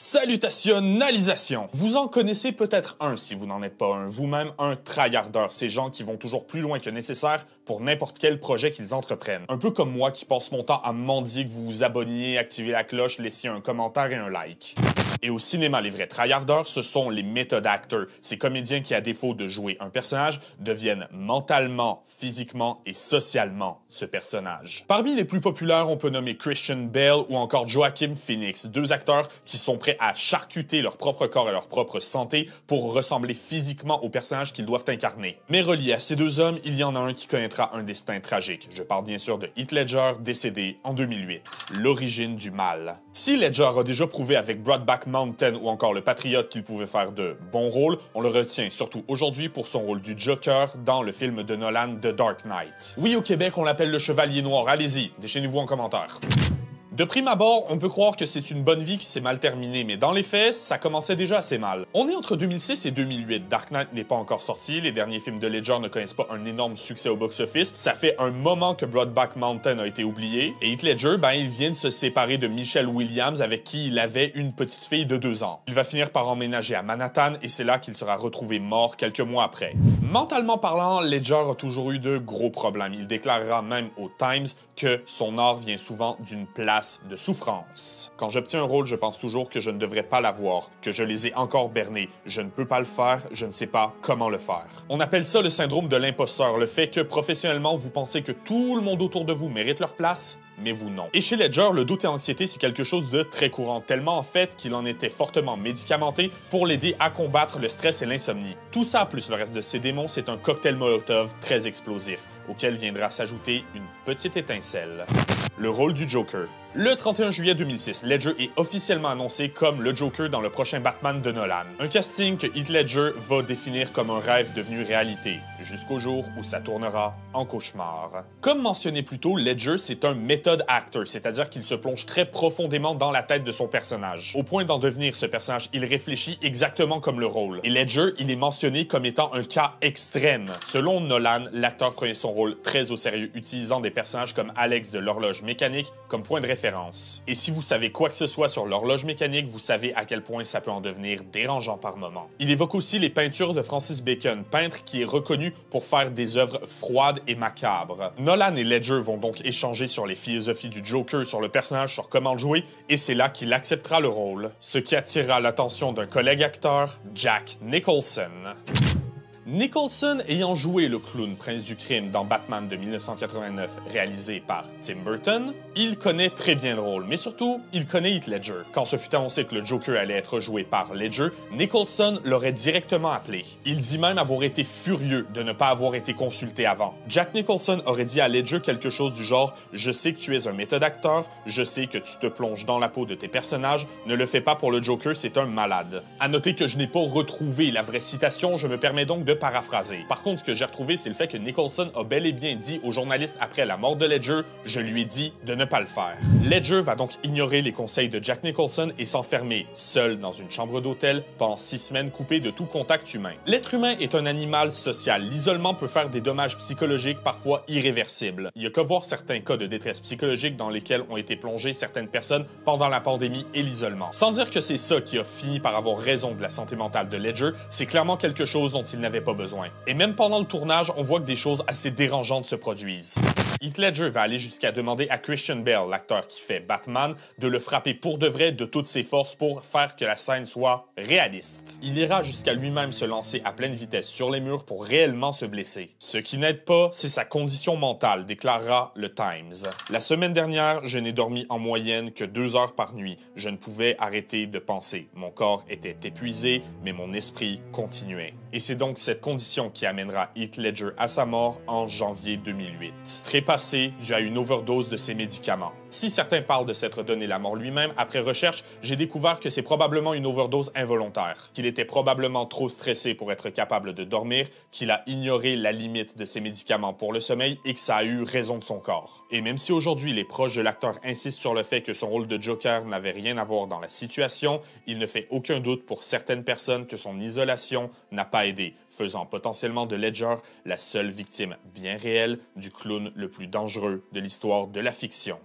Salutationalisation! Vous en connaissez peut-être un si vous n'en êtes pas un, vous-même un tryhardeur, ces gens qui vont toujours plus loin que nécessaire pour n'importe quel projet qu'ils entreprennent. Un peu comme moi qui passe mon temps à mendier que vous vous abonniez, activez la cloche, laissiez un commentaire et un like. Et au cinéma, les vrais tryhardeurs, ce sont les method actors, ces comédiens qui, à défaut de jouer un personnage, deviennent mentalement, physiquement et socialement ce personnage. Parmi les plus populaires, on peut nommer Christian Bale ou encore Joaquin Phoenix, deux acteurs qui sont prêts à charcuter leur propre corps et leur propre santé pour ressembler physiquement au personnage qu'ils doivent incarner. Mais relié à ces deux hommes, il y en a un qui connaîtra un destin tragique. Je parle bien sûr de Heath Ledger, décédé en 2008. L'origine du mal. Si Ledger a déjà prouvé avec Brokeback Mountain ou encore Le Patriote qu'il pouvait faire de bons rôles, on le retient surtout aujourd'hui pour son rôle du Joker dans le film de Nolan The Dark Knight. Oui, au Québec, on l'appelle le Chevalier Noir. Allez-y, déchaînez-vous en commentaire. De prime abord, on peut croire que c'est une bonne vie qui s'est mal terminée, mais dans les faits, ça commençait déjà assez mal. On est entre 2006 et 2008, Dark Knight n'est pas encore sorti, les derniers films de Ledger ne connaissent pas un énorme succès au box-office, ça fait un moment que Brokeback Mountain a été oublié, et Heath Ledger, il vient de se séparer de Michelle Williams avec qui il avait une petite fille de 2 ans. Il va finir par emménager à Manhattan et c'est là qu'il sera retrouvé mort quelques mois après. Mentalement parlant, Ledger a toujours eu de gros problèmes. Il déclarera même au Times que son art vient souvent d'une place de souffrance. Quand j'obtiens un rôle, je pense toujours que je ne devrais pas l'avoir, que je les ai encore bernés. Je ne peux pas le faire, je ne sais pas comment le faire. On appelle ça le syndrome de l'imposteur, le fait que professionnellement, vous pensez que tout le monde autour de vous mérite leur place, mais vous non. Et chez Ledger, le doute et l'anxiété, c'est quelque chose de très courant, tellement en fait qu'il en était fortement médicamenté pour l'aider à combattre le stress et l'insomnie. Tout ça, plus le reste de ses démons, c'est un cocktail Molotov très explosif, auquel viendra s'ajouter une petite étincelle. Le rôle du Joker. Le 31 juillet 2006, Ledger est officiellement annoncé comme le Joker dans le prochain Batman de Nolan. Un casting que Heath Ledger va définir comme un rêve devenu réalité, jusqu'au jour où ça tournera en cauchemar. Comme mentionné plus tôt, Ledger, c'est un method actor, c'est-à-dire qu'il se plonge très profondément dans la tête de son personnage. Au point d'en devenir ce personnage, il réfléchit exactement comme le rôle. Et Ledger, il est mentionné comme étant un cas extrême. Selon Nolan, l'acteur prenait son rôle très au sérieux, utilisant des personnages comme Alex de l'horloge mécanique comme point de référence. Et si vous savez quoi que ce soit sur l'horloge mécanique, vous savez à quel point ça peut en devenir dérangeant par moments. Il évoque aussi les peintures de Francis Bacon, peintre qui est reconnu pour faire des œuvres froides et macabres. Nolan et Ledger vont donc échanger sur les philosophies du Joker, sur le personnage, sur comment le jouer, et c'est là qu'il acceptera le rôle. Ce qui attirera l'attention d'un collègue acteur, Jack Nicholson. Nicholson ayant joué le clown prince du crime dans Batman de 1989 réalisé par Tim Burton, il connaît très bien le rôle, mais surtout, il connaît Heath Ledger. Quand ce fut annoncé que le Joker allait être joué par Ledger, Nicholson l'aurait directement appelé. Il dit même avoir été furieux de ne pas avoir été consulté avant. Jack Nicholson aurait dit à Ledger quelque chose du genre « Je sais que tu es un méthode acteur, je sais que tu te plonges dans la peau de tes personnages, ne le fais pas pour le Joker, c'est un malade. » À noter que je n'ai pas retrouvé la vraie citation, je me permets donc de paraphraser. Par contre, ce que j'ai retrouvé, c'est le fait que Nicholson a bel et bien dit aux journalistes après la mort de Ledger « Je lui ai dit de ne pas le faire ». Ledger va donc ignorer les conseils de Jack Nicholson et s'enfermer seul dans une chambre d'hôtel pendant 6 semaines coupé de tout contact humain. L'être humain est un animal social. L'isolement peut faire des dommages psychologiques parfois irréversibles. Il y a qu'à voir certains cas de détresse psychologique dans lesquels ont été plongées certaines personnes pendant la pandémie et l'isolement. Sans dire que c'est ça qui a fini par avoir raison de la santé mentale de Ledger, c'est clairement quelque chose dont il n'avait pas besoin. Et même pendant le tournage, on voit que des choses assez dérangeantes se produisent. Heath Ledger va aller jusqu'à demander à Christian Bale, l'acteur qui fait Batman, de le frapper pour de vrai de toutes ses forces pour faire que la scène soit réaliste. Il ira jusqu'à lui-même se lancer à pleine vitesse sur les murs pour réellement se blesser. Ce qui n'aide pas, c'est sa condition mentale, déclarera le Times. La semaine dernière, je n'ai dormi en moyenne que 2 heures par nuit. Je ne pouvais arrêter de penser. Mon corps était épuisé, mais mon esprit continuait. Et c'est donc cette condition qui amènera Heath Ledger à sa mort en janvier 2008. Trépassé dû à une overdose de ses médicaments. Si certains parlent de s'être donné la mort lui-même, après recherche, j'ai découvert que c'est probablement une overdose involontaire, qu'il était probablement trop stressé pour être capable de dormir, qu'il a ignoré la limite de ses médicaments pour le sommeil et que ça a eu raison de son corps. Et même si aujourd'hui les proches de l'acteur insistent sur le fait que son rôle de Joker n'avait rien à voir dans la situation, il ne fait aucun doute pour certaines personnes que son isolation n'a pas aidé, faisant potentiellement de Ledger la seule victime bien réelle du clown le plus dangereux de l'histoire de la fiction.